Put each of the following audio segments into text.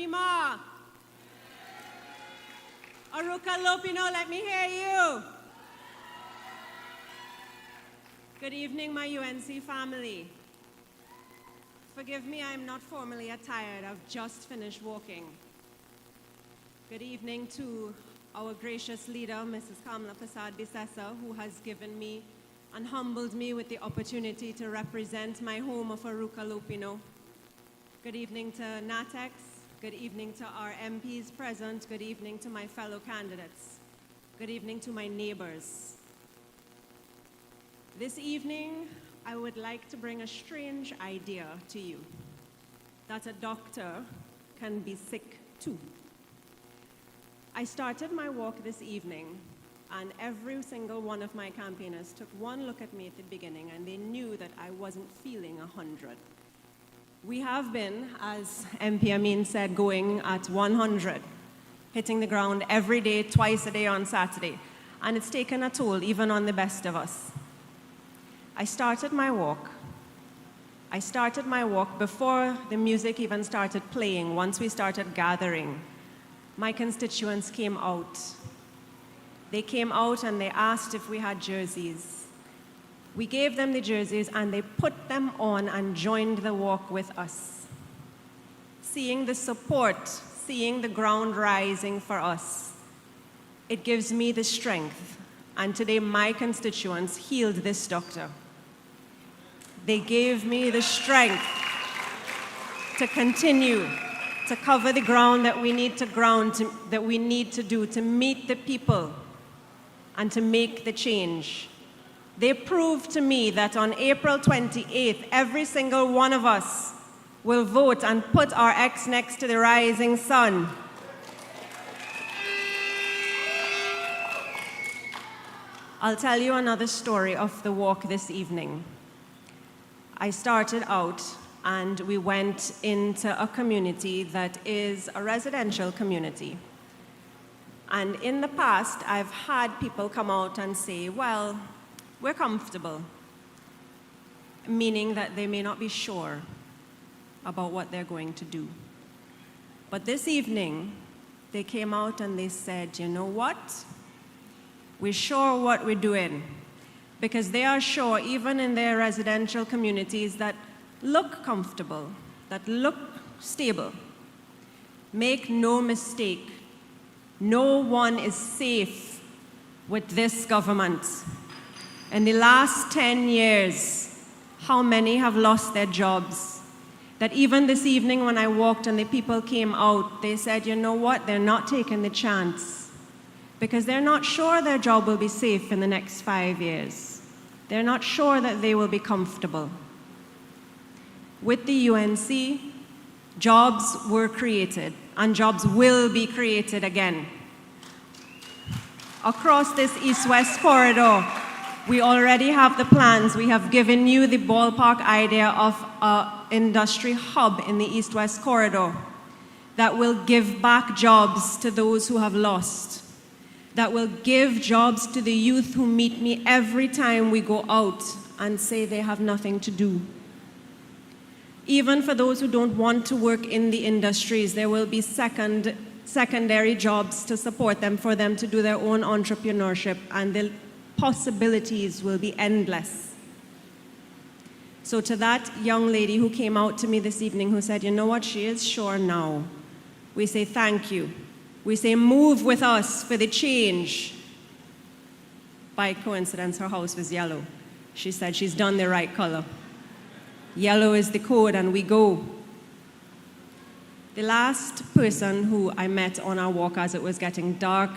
Arima. Arouca, Lopinot, let me hear you. Good evening, my UNC family. Forgive me, I'm not formally attired. I've just finished walking. Good evening to our gracious leader, Mrs. Kamala Prasad-Bissessa, who has given me and humbled me with the opportunity to represent my home of Arouca, Lopinot. Good evening to NATEX. Good evening to our MPs present. Good evening to my fellow candidates. Good evening to my neighbors. This evening, I would like to bring a strange idea to you, that a doctor can be sick too. I started my walk this evening, and every single one of my campaigners took one look at me at the beginning, and they knew that I wasn't feeling 100. We have been, as MP Amin said, going at 100, hitting the ground every day, twice a day on Saturday, and it's taken a toll even on the best of us. I started my walk before the music even started playing. Once we started gathering, my constituents came out. They came out and they asked if we had jerseys. We gave them the jerseys and they put them on and joined the walk with us. Seeing the support, seeing the ground rising for us, it gives me the strength. And today my constituents healed this doctor. They gave me the strength to continue to cover the ground that we need to do to meet the people and to make the change. They proved to me that on April 28th, every single one of us will vote and put our X next to the rising sun. I'll tell you another story of the walk this evening. I started out and we went into a community that is a residential community. And in the past, I've had people come out and say, well, we're comfortable, meaning that they may not be sure about what they're going to do. But this evening, they came out and they said, you know what? We're sure what we're doing, because they are sure, even in their residential communities that look comfortable, that look stable. Make no mistake, no one is safe with this government. In the last 10 years, how many have lost their jobs? That even this evening when I walked and the people came out, they said, you know what, they're not taking the chance because they're not sure their job will be safe in the next 5 years. They're not sure that they will be comfortable. With the UNC, jobs were created and jobs will be created again. Across this East-West corridor, we already have the plans. We have given you the ballpark idea of an industry hub in the East-West corridor that will give back jobs to those who have lost, that will give jobs to the youth who meet me every time we go out and say they have nothing to do. Even for those who don't want to work in the industries, there will be secondary jobs to support them, for them to do their own entrepreneurship, and the possibilities will be endless. So to that young lady who came out to me this evening who said, you know what, she is sure now, we say thank you. We say move with us for the change. By coincidence, her house was yellow. She said she's done the right color. Yellow is the code and we go. The last person who I met on our walk as it was getting dark,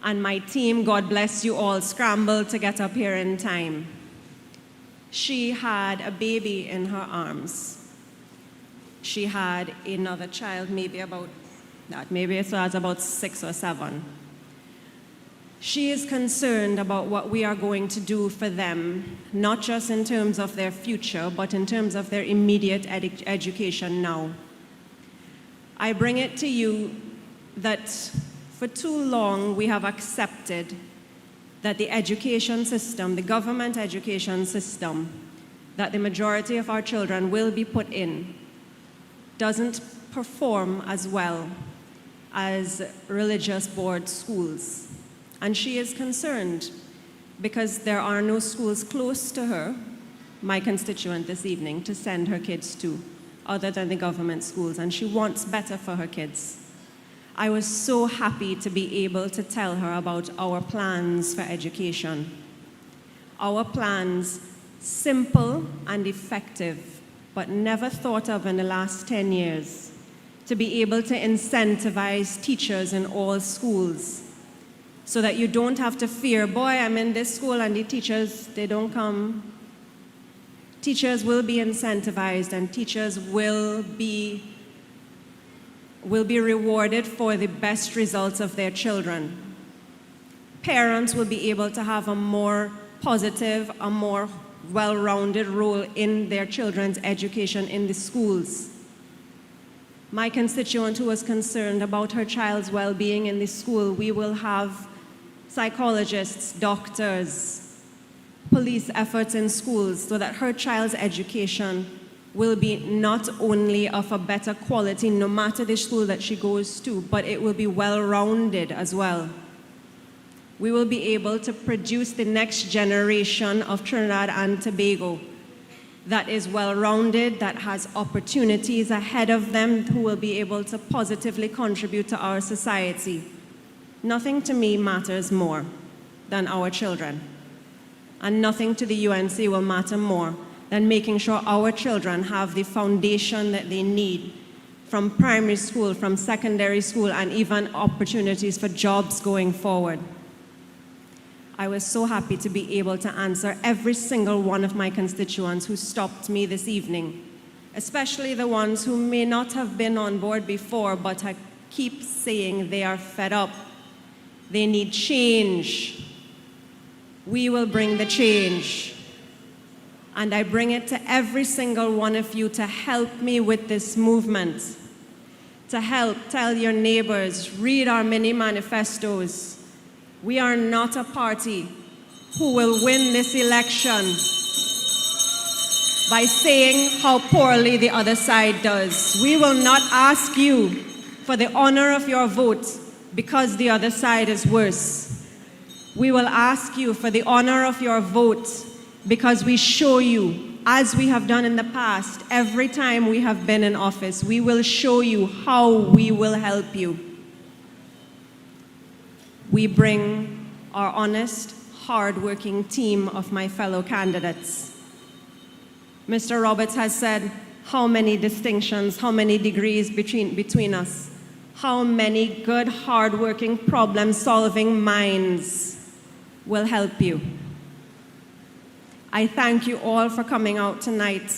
and my team, God bless you all, scrambled to get up here in time. She had a baby in her arms. She had another child, maybe it was about 6 or 7. She is concerned about what we are going to do for them, not just in terms of their future, but in terms of their immediate education now. I bring it to you that for too long we have accepted that the education system, the government education system, that the majority of our children will be put in, doesn't perform as well as religious board schools. And she is concerned because there are no schools close to her, my constituent this evening, to send her kids to, other than the government schools, and she wants better for her kids. I was so happy to be able to tell her about our plans for education. Our plans, simple and effective, but never thought of in the last 10 years, to be able to incentivize teachers in all schools so that you don't have to fear, boy, I'm in this school and the teachers, they don't come. Teachers will be incentivized and teachers will be rewarded for the best results of their children. Parents will be able to have a more positive, a more well-rounded role in their children's education in the schools. My constituent who was concerned about her child's well-being in the school, we will have psychologists, doctors, police efforts in schools so that her child's education will be not only of a better quality no matter the school that she goes to, but it will be well-rounded as well. We will be able to produce the next generation of Trinidad and Tobago that is well-rounded, that has opportunities ahead of them, who will be able to positively contribute to our society. Nothing to me matters more than our children. And nothing to the UNC will matter more than making sure our children have the foundation that they need from primary school, from secondary school, and even opportunities for jobs going forward. I was so happy to be able to answer every single one of my constituents who stopped me this evening, especially the ones who may not have been on board before, but I keep saying they are fed up. They need change. We will bring the change. And I bring it to every single one of you to help me with this movement, to help tell your neighbors, read our mini manifestos. We are not a party who will win this election by saying how poorly the other side does. We will not ask you for the honor of your vote because the other side is worse. We will ask you for the honor of your vote because we show you, as we have done in the past, every time we have been in office, we will show you how we will help you. We bring our honest, hard-working team of my fellow candidates. Mr. Roberts has said how many distinctions, how many degrees between us, how many good, hard-working, problem-solving minds will help you. I thank you all for coming out tonight,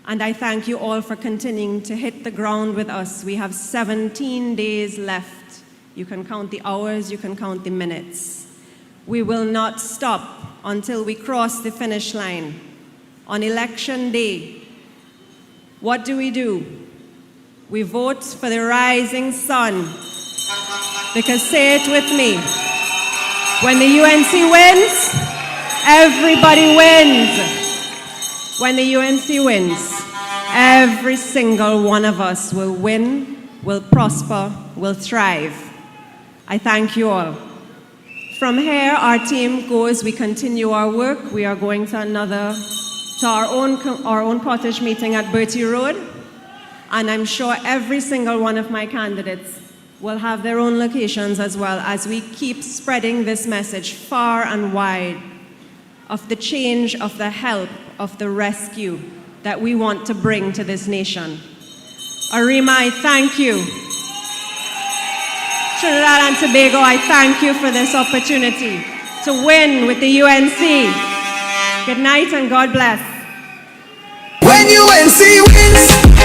and I thank you all for continuing to hit the ground with us. We have 17 days left. You can count the hours, you can count the minutes. We will not stop until we cross the finish line. On election day, what do? We vote for the rising sun. Because, say it with me, when the UNC wins, everybody wins. When the UNC wins, every single one of us will win, will prosper, will thrive. I thank you all. From here, our team goes, we continue our work. We are going to our own cottage meeting at Bertie Road. And I'm sure every single one of my candidates will have their own locations as well as we keep spreading this message far and wide of the change, of the help, of the rescue that we want to bring to this nation. Arima, I thank you. Trinidad and Tobago, I thank you for this opportunity to win with the UNC. Good night and God bless. When UNC wins.